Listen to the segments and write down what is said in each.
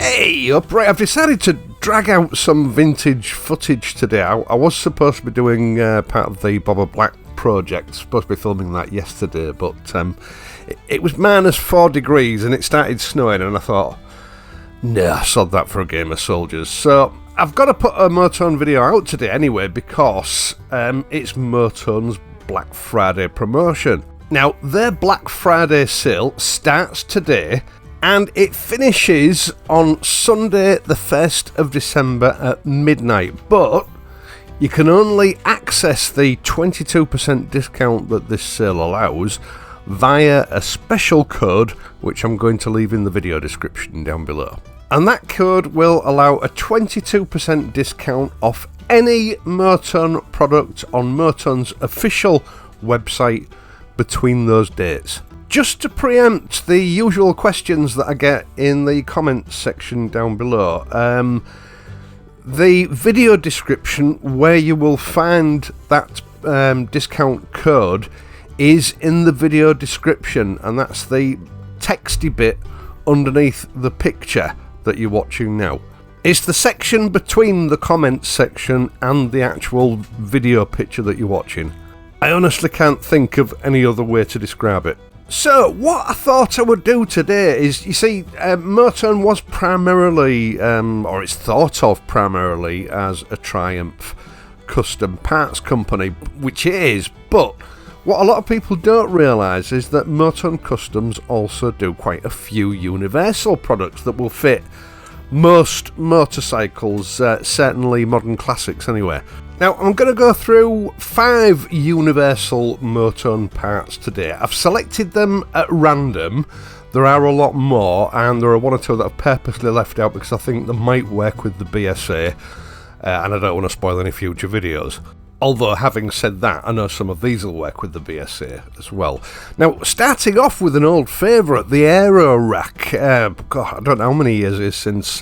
Hey, up right. I've decided to drag out some vintage footage today. I was supposed to be doing part of the Bob Black project, supposed to be filming that yesterday, but it was -4 degrees and it started snowing, and I thought, nah, sod that for a game of soldiers. So I've got to put a Motone video out today anyway, because it's Motone's Black Friday promotion. Now, their Black Friday sale starts today and it finishes on Sunday the 1st of December at midnight, but you can only access the 22% discount that this sale allows via a special code, which I'm going to leave in the video description down below. And that code will allow a 22% discount off any Motone product on Motone's official website between those dates. Just to preempt the usual questions that I get in the comments section down below, the video description where you will find that discount code is in the video description, and that's the texty bit underneath the picture that you're watching now. It's the section between the comments section and the actual video picture that you're watching. I honestly can't think of any other way to describe it. So, what I thought I would do today is, you see, Motone was primarily, or it's thought of primarily, as a Triumph custom parts company, which it is, but what a lot of people don't realise is that Motone Customs also do quite a few universal products that will fit most motorcycles, certainly modern classics anyway. Now, I'm going to go through 5 universal Motone parts today. I've selected them at random. There are a lot more, and there are 1 or 2 that I've purposely left out because I think they might work with the BSA, and I don't want to spoil any future videos. Although, having said that, I know some of these will work with the BSA as well. Now, starting off with an old favourite, the Aero Rack. God, I don't know how many years it is since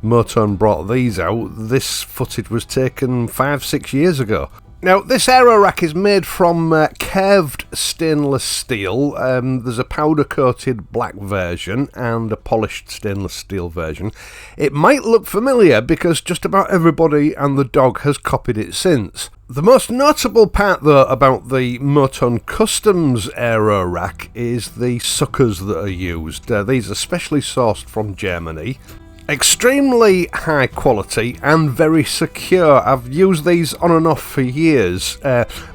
Motone brought these out. This footage was taken 5-6 years ago. Now, this Aero Rack is made from curved stainless steel. There's a powder-coated black version and a polished stainless steel version. It might look familiar because just about everybody and the dog has copied it since. The most notable part, though, about the Motone Customs Aero Rack is the suckers that are used. These are specially sourced from Germany. Extremely high quality and very secure. I've used these on and off for years,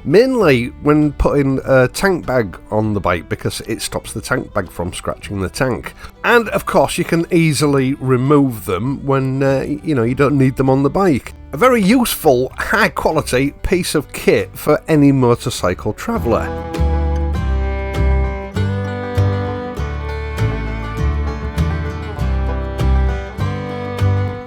mainly when putting a tank bag on the bike because it stops the tank bag from scratching the tank. And of course you can easily remove them when you don't need them on the bike. A very useful, high quality piece of kit for any motorcycle traveller.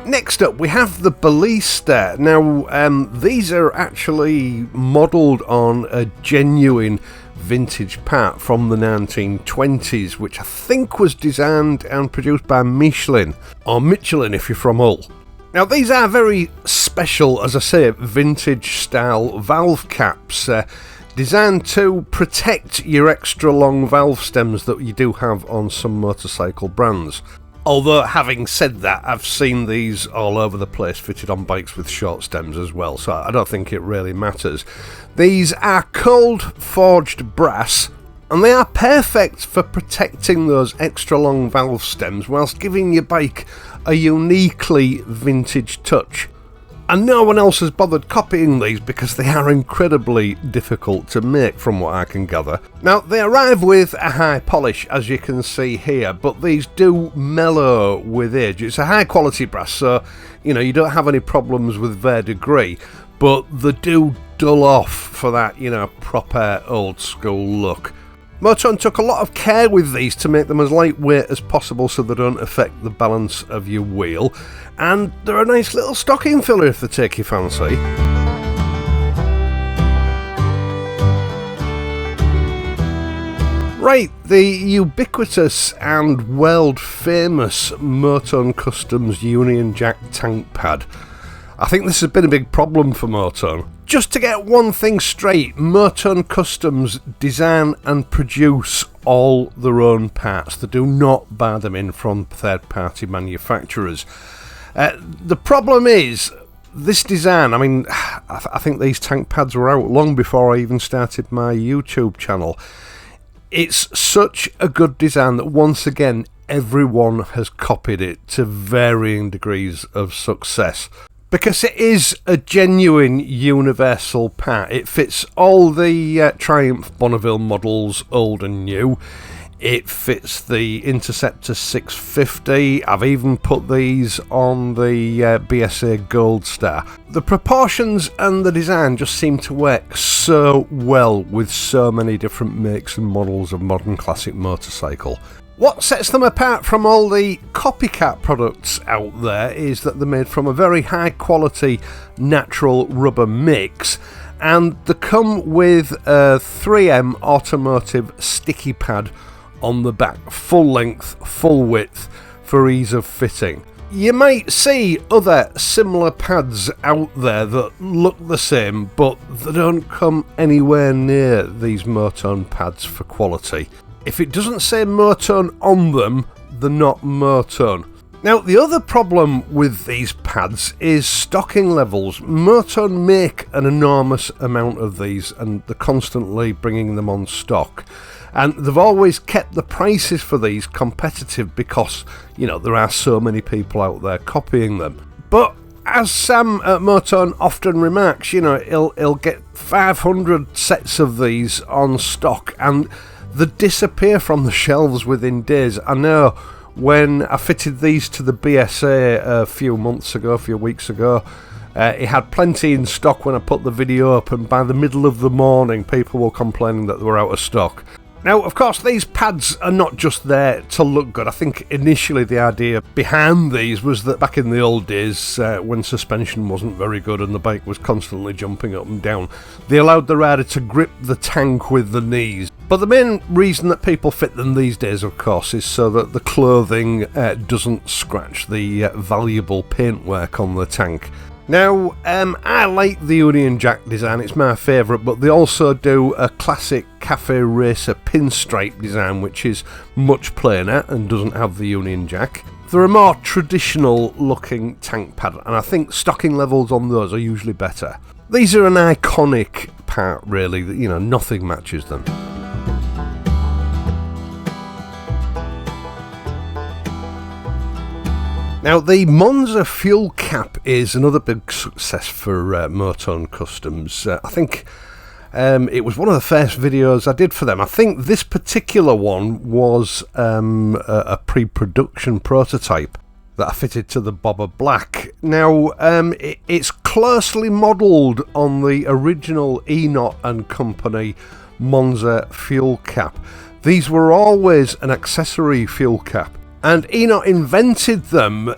Next up, we have the Ballista. Now, these are actually modelled on a genuine vintage part from the 1920s, which I think was designed and produced by Michelin, or Michelin if you're from Hull. Now, these are very special, as I say, vintage style valve caps, designed to protect your extra long valve stems that you do have on some motorcycle brands. Although, having said that, I've seen these all over the place fitted on bikes with short stems as well, so I don't think it really matters. These are cold forged brass, and they are perfect for protecting those extra long valve stems whilst giving your bike a uniquely vintage touch. And no one else has bothered copying these because they are incredibly difficult to make, from what I can gather. Now, they arrive with a high polish, as you can see here, but these do mellow with age. It's a high quality brass, so you don't have any problems with verdigris, but they do dull off for that proper old school look. Motone took a lot of care with these to make them as lightweight as possible so they don't affect the balance of your wheel, and they're a nice little stocking filler if they take your fancy. Right, the ubiquitous and world famous Motone Customs Union Jack tank pad. I think this has been a big problem for Motone. Just to get one thing straight, Motone Customs design and produce all their own parts. They do not buy them in from third-party manufacturers. The problem is, this design, I mean, I think these tank pads were out long before I even started my YouTube channel. It's such a good design that once again, everyone has copied it to varying degrees of success. Because it is a genuine universal part. It fits all the Triumph Bonneville models, old and new. It fits the Interceptor 650. I've even put these on the BSA Gold Star. The proportions and the design just seem to work so well with so many different makes and models of modern classic motorcycle. What sets them apart from all the copycat products out there is that they're made from a very high quality natural rubber mix, and they come with a 3M automotive sticky pad on the back, full length, full width, for ease of fitting. You might see other similar pads out there that look the same, but they don't come anywhere near these Motone pads for quality. If it doesn't say Motone on them, they're not Motone. Now, the other problem with these pads is stocking levels. Motone make an enormous amount of these, and they're constantly bringing them on stock. And they've always kept the prices for these competitive because, you know, there are so many people out there copying them. But as Sam at Motone often remarks, you know, he'll get 500 sets of these on stock, and they disappear from the shelves within days. I know when I fitted these to the BSA a few weeks ago, it had plenty in stock when I put the video up, and by the middle of the morning people were complaining that they were out of stock. Now, of course, these pads are not just there to look good. I think initially the idea behind these was that back in the old days, when suspension wasn't very good and the bike was constantly jumping up and down, they allowed the rider to grip the tank with the knees. But the main reason that people fit them these days, of course, is so that the clothing doesn't scratch the valuable paintwork on the tank. Now, I like the Union Jack design, it's my favourite, but they also do a classic Cafe Racer pinstripe design, which is much plainer and doesn't have the Union Jack. They're a more traditional looking tank pad, and I think stocking levels on those are usually better. These are an iconic part, really, that, you know, nothing matches them. Now, the Monza Fuel Cap is another big success for Motone Customs. I think it was one of the first videos I did for them. I think this particular one was a pre-production prototype that I fitted to the Bobber Black. Now, it's closely modelled on the original Enot and Company Monza Fuel Cap. These were always an accessory fuel cap, and Enot invented them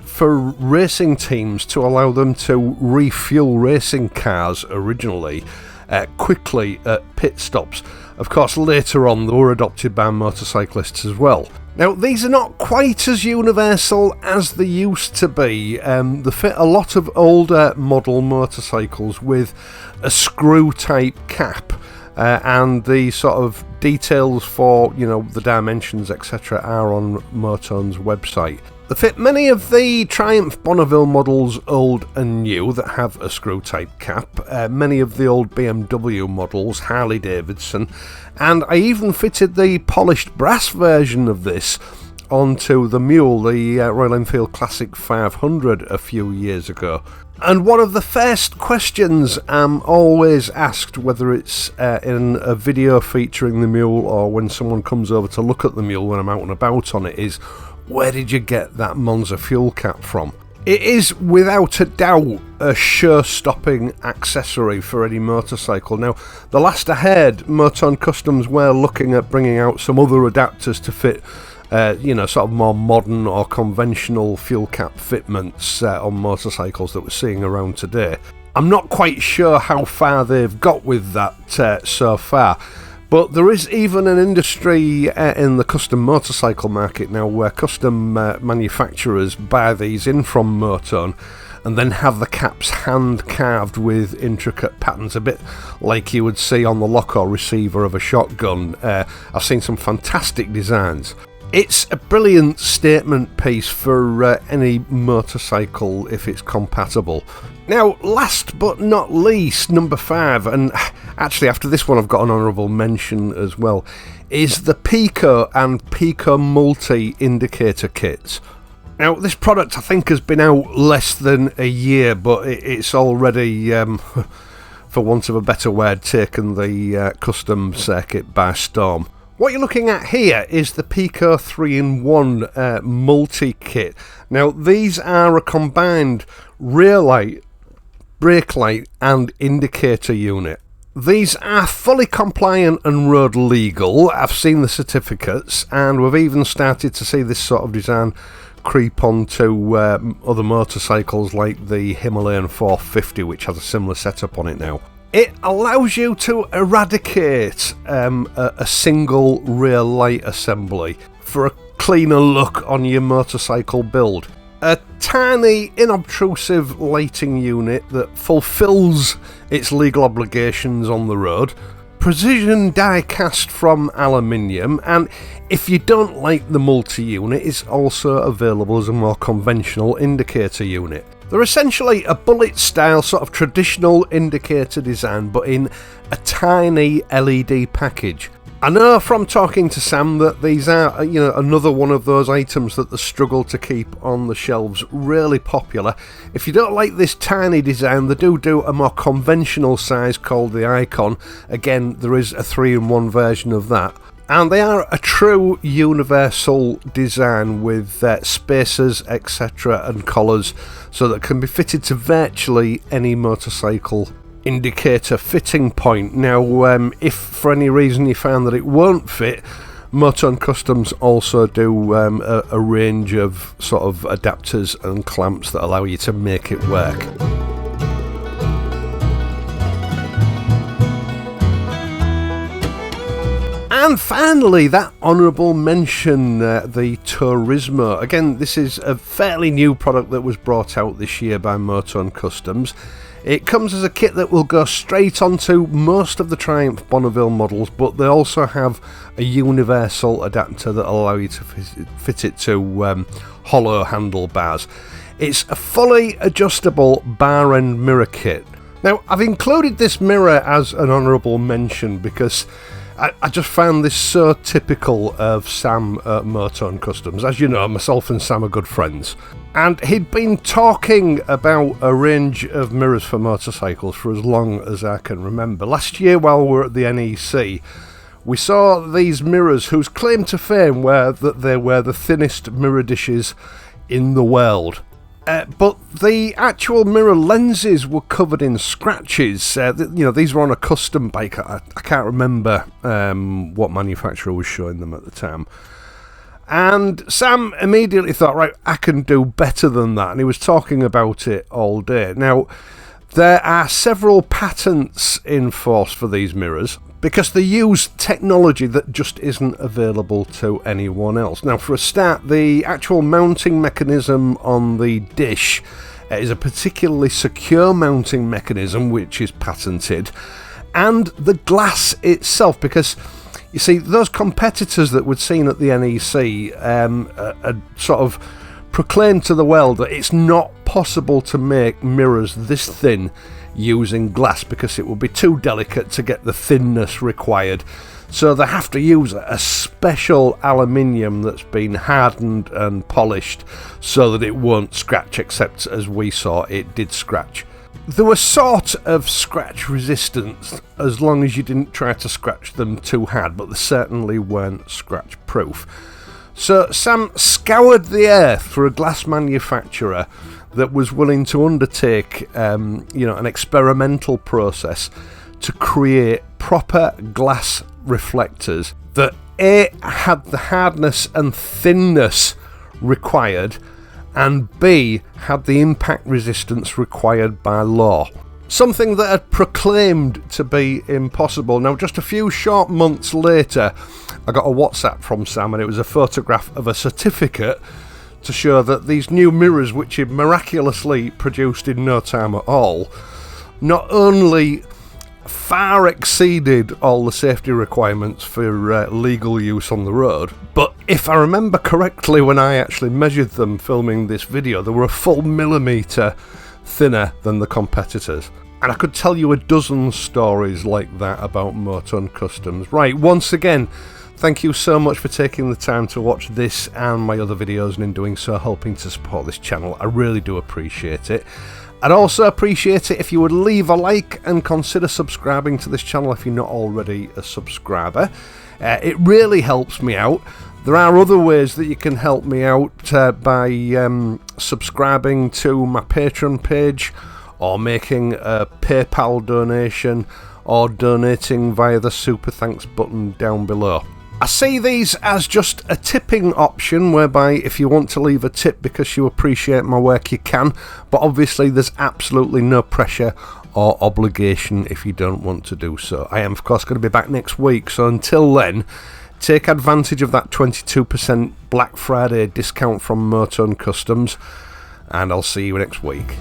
for racing teams to allow them to refuel racing cars originally quickly at pit stops. Of course, later on they were adopted by motorcyclists as well. Now, these are not quite as universal as they used to be. They fit a lot of older model motorcycles with a screw-type cap. And the sort of details for, you know, the dimensions, etc. are on Motone's website. They fit many of the Triumph Bonneville models, old and new, that have a screw-type cap, many of the old BMW models, Harley Davidson, and I even fitted the polished brass version of this onto the Mule, the Royal Enfield Classic 500, a few years ago. And one of the first questions I'm always asked, whether it's in a video featuring the Mule or when someone comes over to look at the Mule when I'm out and about on it, is, where did you get that Monza Fuel Cap from? It is without a doubt a show-stopping accessory for any motorcycle. Now, the last I heard, Motone Customs were looking at bringing out some other adapters to fit you know, sort of more modern or conventional fuel cap fitments on motorcycles that we're seeing around today. I'm not quite sure how far they've got with that so far, but there is even an industry in the custom motorcycle market now where custom manufacturers buy these in from Motone and then have the caps hand carved with intricate patterns, a bit like you would see on the lock or receiver of a shotgun. I've seen some fantastic designs. It's a brilliant statement piece for any motorcycle if it's compatible. Now, last but not least, number 5, and actually after this one I've got an honourable mention as well, is the Pico and Pico Multi indicator kits. Now, this product I think has been out less than a year, but it's already, for want of a better word, taken the custom circuit by storm. What you're looking at here is the Pico 3-in-1 multi-kit. Now, these are a combined rear light, brake light and indicator unit. These are fully compliant and road legal. I've seen the certificates, and we've even started to see this sort of design creep onto other motorcycles like the Himalayan 450, which has a similar setup on it now. It allows you to eradicate a single rear light assembly for a cleaner look on your motorcycle build. A tiny, inobtrusive lighting unit that fulfills its legal obligations on the road. Precision die cast from aluminium, and if you don't like the multi-unit, it's also available as a more conventional indicator unit. They're essentially a bullet-style sort of traditional indicator design, but in a tiny LED package. I know from talking to Sam that these are, another one of those items that they struggle to keep on the shelves, really popular. If you don't like this tiny design, they do a more conventional size called the Icon. Again, there is a 3-in-1 version of that. And they are a true universal design with spacers, etc. and collars, so that can be fitted to virtually any motorcycle indicator fitting point. Now, if for any reason you found that it won't fit, MOTONE Customs also do a range of sort of adapters and clamps that allow you to make it work. And finally, that honourable mention, the Turismo. Again, this is a fairly new product that was brought out this year by MOTONE Customs. It comes as a kit that will go straight onto most of the Triumph Bonneville models, but they also have a universal adapter that will allow you to fit it to hollow handlebars. It's a fully adjustable bar end mirror kit. Now, I've included this mirror as an honourable mention because I just found this so typical of Sam at MOTONE Customs. As you know, myself and Sam are good friends. And he'd been talking about a range of mirrors for motorcycles for as long as I can remember. Last year, while we were at the NEC, we saw these mirrors whose claim to fame were that they were the thinnest mirror dishes in the world. But the actual mirror lenses were covered in scratches. These were on a custom bike. I can't remember what manufacturer was showing them at the time. And Sam immediately thought, right, I can do better than that. And he was talking about it all day. Now, there are several patents in force for these mirrors because they use technology that just isn't available to anyone else. Now, for a start, the actual mounting mechanism on the dish is a particularly secure mounting mechanism which is patented, and the glass itself, because you see, those competitors that we'd seen at the NEC had sort of proclaimed to the world that it's not possible to make mirrors this thin using glass because it would be too delicate to get the thinness required. So they have to use a special aluminium that's been hardened and polished so that it won't scratch, except as we saw, it did scratch. There was sort of scratch resistance as long as you didn't try to scratch them too hard, but they certainly weren't scratch proof. So Sam scoured the earth for a glass manufacturer that was willing to undertake an experimental process to create proper glass reflectors that A, had the hardness and thinness required, and B, had the impact resistance required by law. Something that had proclaimed to be impossible. Now, just a few short months later, I got a WhatsApp from Sam, and it was a photograph of a certificate to show that these new mirrors, which are miraculously produced in no time at all, not only far exceeded all the safety requirements for legal use on the road, but if I remember correctly, when I actually measured them filming this video, they were a full millimetre thinner than the competitors. And I could tell you a dozen stories like that about MOTONE Customs. Right, once again, thank you so much for taking the time to watch this and my other videos, and in doing so helping to support this channel. I really do appreciate it. I'd also appreciate it if you would leave a like and consider subscribing to this channel if you're not already a subscriber. It really helps me out. There are other ways that you can help me out by subscribing to my Patreon page, or making a PayPal donation, or donating via the Super Thanks button down below. I see these as just a tipping option, whereby if you want to leave a tip because you appreciate my work, you can, but obviously there's absolutely no pressure or obligation if you don't want to do so. I am of course going to be back next week, so until then, take advantage of that 22% Black Friday discount from MOTONE Customs, and I'll see you next week.